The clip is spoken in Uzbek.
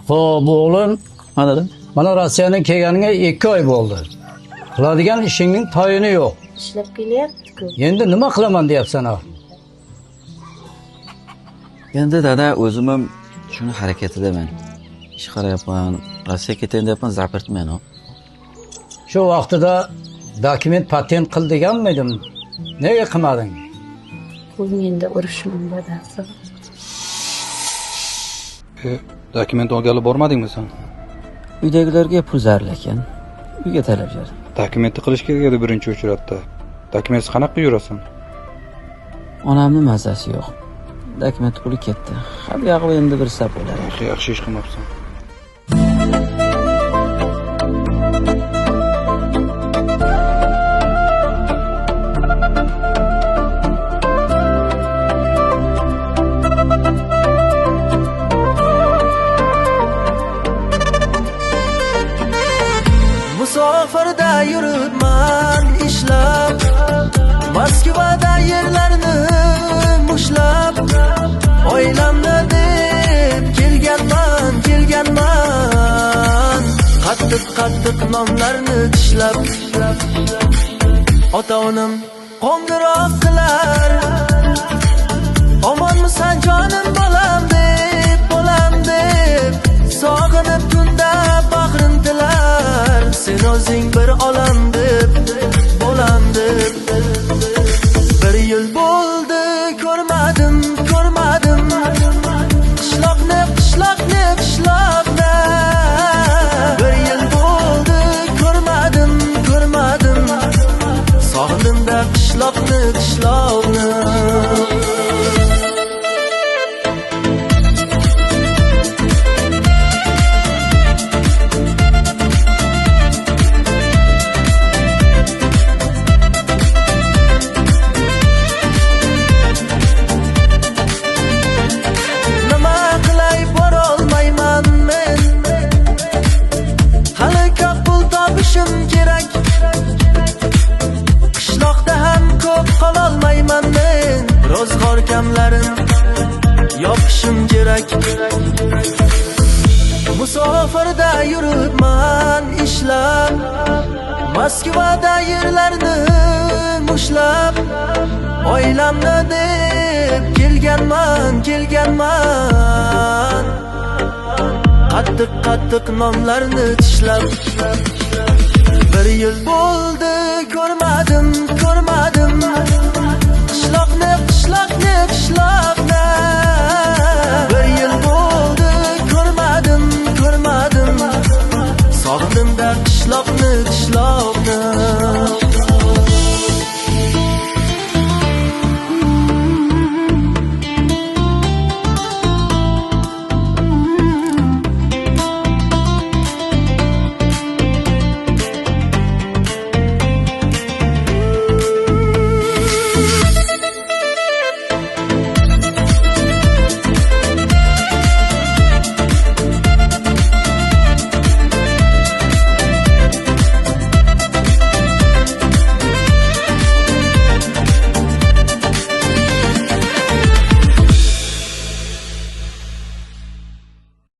Xo'p, o'g'lim, Anladım. mana Rossiyadan kelganiga 2 oy bo'ldi. Qiladigan ishingning tayini yo'q. Ishlab kelyapti-ku. Endi nima qilaman deyapsan ha? Endi dada o'zim ham shuni harakatidaman. Ish qarayapman, Rossiyaga ketayin deyapman, zapirtman. Shu vaqtida dokument patent qil deganmidim. Nega qilmading? Bu menda urushim dadasi. Dokument olgani bormadingmi sen? Uydagilarga pul zarur ekan. Uyga talab berdim. Dokumentni qilish kerak edi birinchi uchratda. Dokumentsiz qanaqa yurasan? Onamning mazasi yo'q. Dokument puli ketdi. Har yog'i endi bir sap bo'ladi. Yaxshi ish qilmabsan. Musofirda yuribman ishlab, Moskvada yerlarni mushlab, oilamni deb kelganman, qattiq nonlarni tishlab, ota-onam qo'ng'iroq qilar, omonmisan jonim bolam deb, sog'inib tunda bag'rim tilar, sen o'zing bir olam deb, bo'lam deb. Bir yil bo'ldi ko'rmadim, qishloqni. Bir yil bo'ldi ko'rmadim, sog'indim-da qishloqni. Qishloqda ham ko'p qololmayman men, ro'zg'or kamlarim yopishim kerak. Musofirda yuribman ishlab, Moskvada yerlarni mushlab, oilamni deb kelganman, qattiq nonlarni tishlab. Bir yil bo'ldi ko'rmadim, qishloqni.